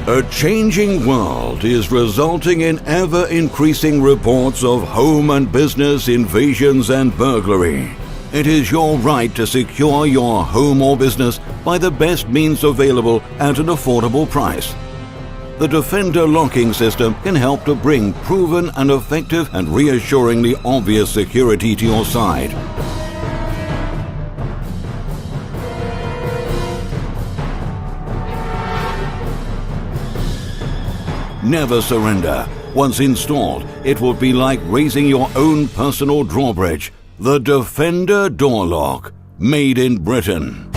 A changing world is resulting in ever-increasing reports of home and business invasions and burglary. It is your right to secure your home or business by the best means available at an affordable price. The Defender locking system can help to bring proven and effective and reassuringly obvious security to your side. Never surrender. Once installed, it will be like raising your own personal drawbridge. The Defender Door Lock, made in Britain.